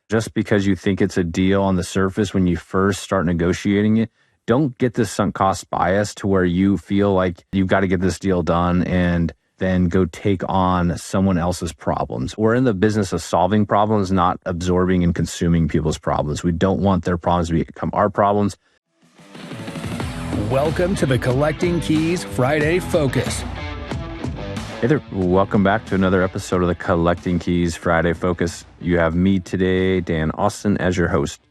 Just because you think it's a deal on the surface when you first start negotiating it, don't get this sunk cost bias to where you feel like you've got to get this deal done and then go take on someone else's problems. We're in the business of solving problems, not absorbing and consuming people's problems. We don't want their problems to become our problems. Welcome to the Collecting Keys Friday Focus. Hey there, welcome back to another episode of the Collecting Keys Friday Focus. You have me today, Dan Austin, as your host.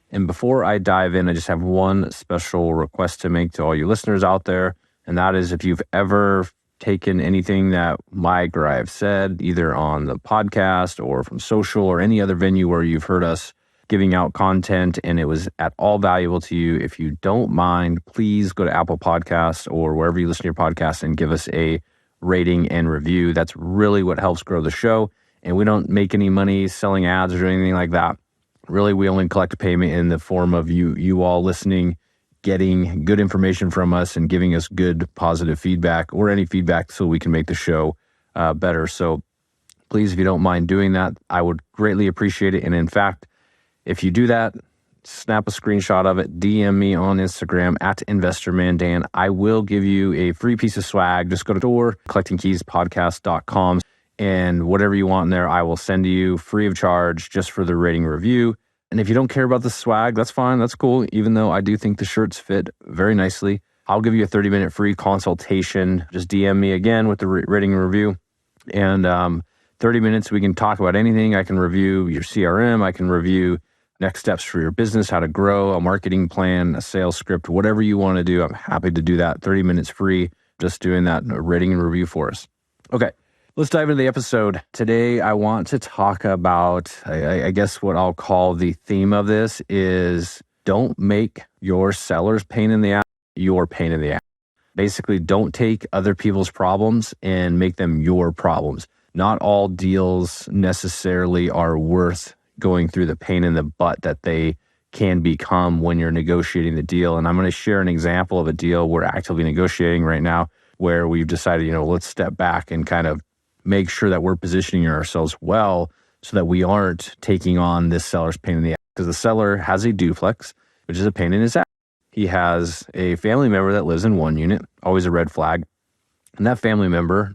And before I dive in, I just have one special request to make to all you listeners out there, and that is if you've ever taken anything that Mike or I have said, either on the podcast or from social or any other venue where you've heard us giving out content and it was at all valuable to you, if you don't mind, please go to Apple Podcasts or wherever you listen to your podcast and give us a rating and review. That's really what helps grow the show. And we don't make any money selling ads or anything like that. Really, we only collect a payment in the form of you all listening, getting good information from us and giving us good positive feedback or any feedback so we can make the show better. So please, if you don't mind doing that, I would greatly appreciate it. And in fact, if you do that, snap a screenshot of it, DM me on Instagram at InvestorManDan. I will give you a free piece of swag. Just go to collectingkeyspodcast.com and whatever you want in there, I will send to you free of charge just for the rating review. And if you don't care about the swag, that's fine. That's cool. Even though I do think the shirts fit very nicely, I'll give you a 30-minute free consultation. Just DM me again with the rating review. And 30 minutes, we can talk about anything. I can review your CRM. I can review next steps for your business, how to grow, a marketing plan, a sales script, whatever you want to do. I'm happy to do that. 30 minutes free, just doing that rating and review for us. Okay, let's dive into the episode. Today, I want to talk about, I guess what I'll call the theme of this is don't make your seller's pain in the ass your pain in the ass. Basically, don't take other people's problems and make them your problems. Not all deals necessarily are worth going through the pain in the butt that they can become when you're negotiating the deal. And I'm going to share an example of a deal we're actively negotiating right now where we've decided, let's step back and kind of make sure that we're positioning ourselves well so that we aren't taking on this seller's pain in the ass. Because the seller has a duplex, which is a pain in his ass. He has a family member that lives in one unit, always a red flag. And that family member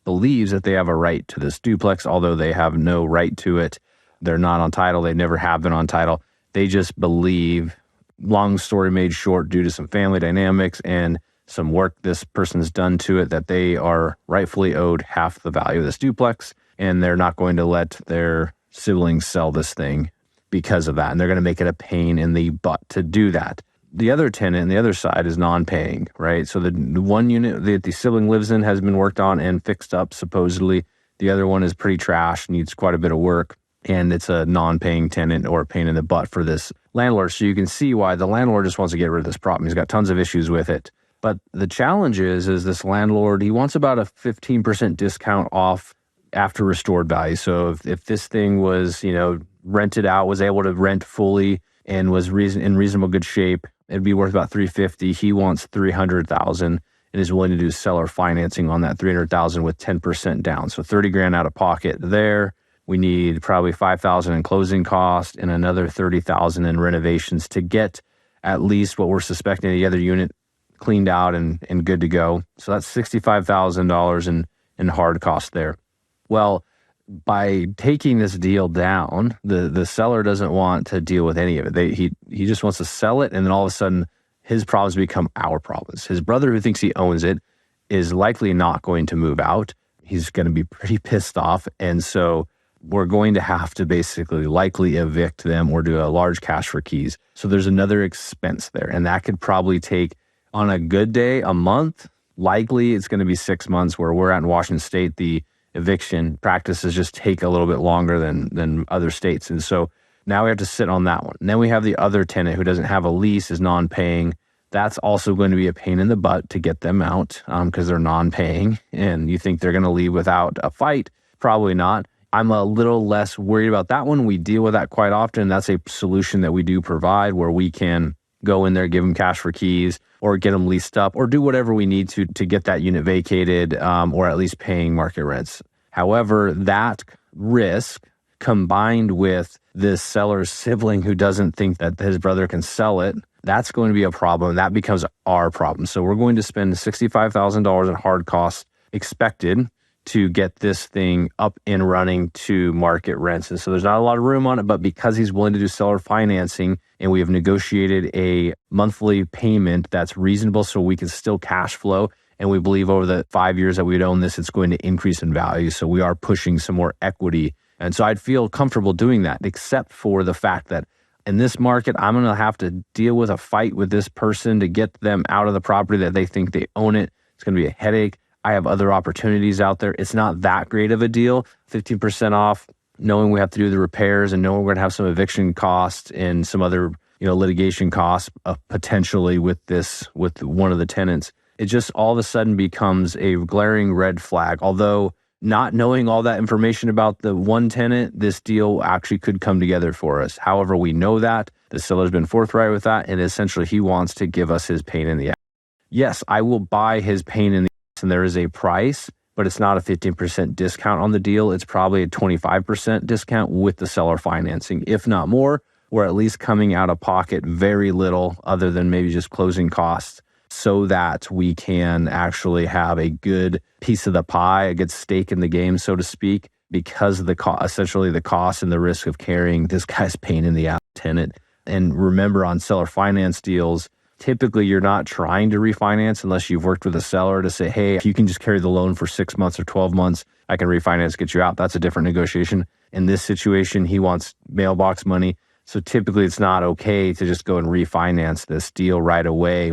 believes that they have a right to this duplex, although they have no right to it. They're not on title. They never have been on title. They just believe, long story made short, due to some family dynamics and some work this person's done to it, that they are rightfully owed half the value of this duplex, and they're not going to let their siblings sell this thing because of that. And they're going to make it a pain in the butt to do that. The other tenant on the other side is non-paying, right? So the one unit that the sibling lives in has been worked on and fixed up, supposedly. The other one is pretty trash, needs quite a bit of work. And it's a non-paying tenant or a pain in the butt for this landlord. So you can see why the landlord just wants to get rid of this problem. He's got tons of issues with it. But the challenge is this landlord, he wants about a 15% discount off after restored value. So if this thing was, rented out, was able to rent fully and was in reasonable good shape, it'd be worth about $350,000. He wants $300,000 and is willing to do seller financing on that $300,000 with 10% down. So $30,000 out of pocket there. We need probably $5,000 in closing cost and another $30,000 in renovations to get at least what we're suspecting the other unit cleaned out and good to go. So that's $65,000 in hard cost there. Well, by taking this deal down, the seller doesn't want to deal with any of it. He just wants to sell it, and then all of a sudden his problems become our problems. His brother, who thinks he owns it, is likely not going to move out. He's going to be pretty pissed off, and so we're going to have to basically likely evict them or do a large cash for keys. So there's another expense there. And that could probably take, on a good day, a month. Likely it's going to be 6 months. Where we're at in Washington State, the eviction practices just take a little bit longer than other states. And so now we have to sit on that one. And then we have the other tenant who doesn't have a lease, is non-paying. That's also going to be a pain in the butt to get them out because they're non-paying. And you think they're going to leave without a fight? Probably not. I'm a little less worried about that one. We deal with that quite often. That's a solution that we do provide where we can go in there, give them cash for keys or get them leased up or do whatever we need to get that unit vacated or at least paying market rents. However, that risk combined with this seller's sibling who doesn't think that his brother can sell it, that's going to be a problem. That becomes our problem. So we're going to spend $65,000 in hard costs expected to get this thing up and running to market rents. And so there's not a lot of room on it, but because he's willing to do seller financing and we have negotiated a monthly payment that's reasonable so we can still cash flow, and we believe over the 5 years that we'd own this, it's going to increase in value. So we are pushing some more equity. And so I'd feel comfortable doing that, except for the fact that in this market, I'm going to have to deal with a fight with this person to get them out of the property that they think they own it. It's going to be a headache. I have other opportunities out there. It's not that great of a deal. 15% off, knowing we have to do the repairs and knowing we're going to have some eviction costs and some other, litigation costs potentially with one of the tenants. It just all of a sudden becomes a glaring red flag. Although not knowing all that information about the one tenant, this deal actually could come together for us. However, we know that the seller's been forthright with that, and essentially he wants to give us his pain in the ass. Yes, I will buy his pain in the ass, and there is a price, but it's not a 15% discount on the deal. It's probably a 25% discount with the seller financing, if not more. We're at least coming out of pocket very little other than maybe just closing costs, so that we can actually have a good piece of the pie, a good stake in the game, so to speak, because of essentially the cost and the risk of carrying this guy's pain in the ass tenant. And remember, on seller finance deals, typically you're not trying to refinance unless you've worked with a seller to say, hey, if you can just carry the loan for 6 months or 12 months, I can refinance, get you out. That's a different negotiation. In this situation, he wants mailbox money. So typically it's not okay to just go and refinance this deal right away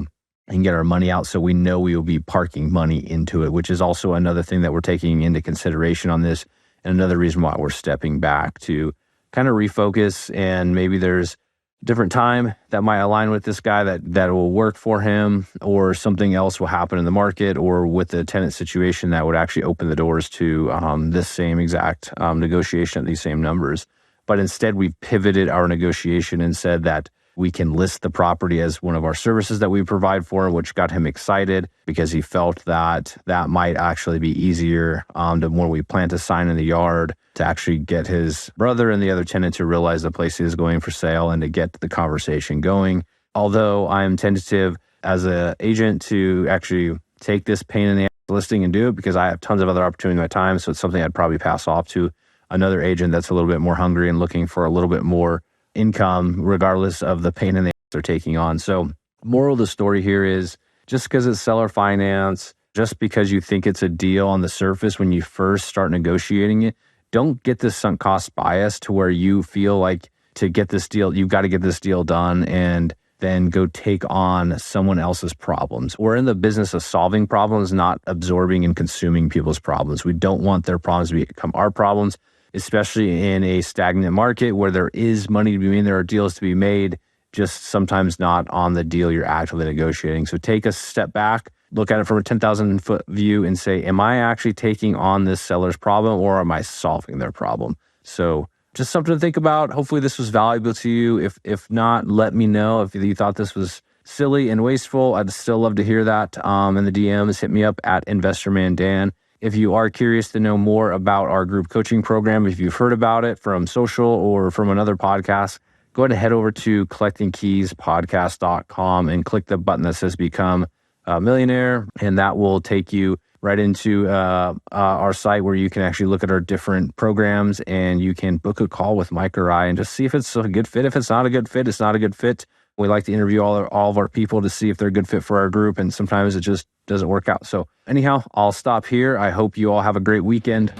and get our money out, so we know we will be parking money into it, which is also another thing that we're taking into consideration on this, and another reason why we're stepping back to kind of refocus. And maybe there's a different time that might align with this guy that will work for him, or something else will happen in the market or with the tenant situation that would actually open the doors to this same exact negotiation at these same numbers. But instead, we've pivoted our negotiation and said that we can list the property as one of our services that we provide for him, which got him excited because he felt that that might actually be easier when we plant a sign in the yard to actually get his brother and the other tenant to realize the place is going for sale and to get the conversation going. Although I am tentative as an agent to actually take this pain in the ass listing and do it, because I have tons of other opportunity in my time. So it's something I'd probably pass off to another agent that's a little bit more hungry and looking for a little bit more income, regardless of the pain in the ass they're taking on. So moral of the story here is, just because it's seller finance, just because you think it's a deal on the surface when you first start negotiating it, don't get this sunk cost bias to where you feel like to get this deal, you've got to get this deal done and then go take on someone else's problems. We're in the business of solving problems, not absorbing and consuming people's problems. We don't want their problems to become our problems, especially in a stagnant market where there is money to be made, there are deals to be made, just sometimes not on the deal you're actively negotiating. So take a step back, look at it from a 10,000 foot view and say, am I actually taking on this seller's problem, or am I solving their problem? So just something to think about. Hopefully this was valuable to you. If not, let me know. If you thought this was silly and wasteful, I'd still love to hear that in the DMs. Hit me up at InvestorManDan. If you are curious to know more about our group coaching program, if you've heard about it from social or from another podcast, go ahead and head over to collectingkeyspodcast.com and click the button that says Become a Millionaire, and that will take you right into our site where you can actually look at our different programs, and you can book a call with Mike or I and just see if it's a good fit. If it's not a good fit, it's not a good fit. We like to interview all of our people to see if they're a good fit for our group, and sometimes it just doesn't work out. So anyhow, I'll stop here. I hope you all have a great weekend.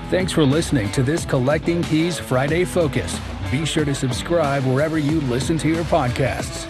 Thanks for listening to this Collecting Keys Friday Focus. Be sure to subscribe wherever you listen to your podcasts.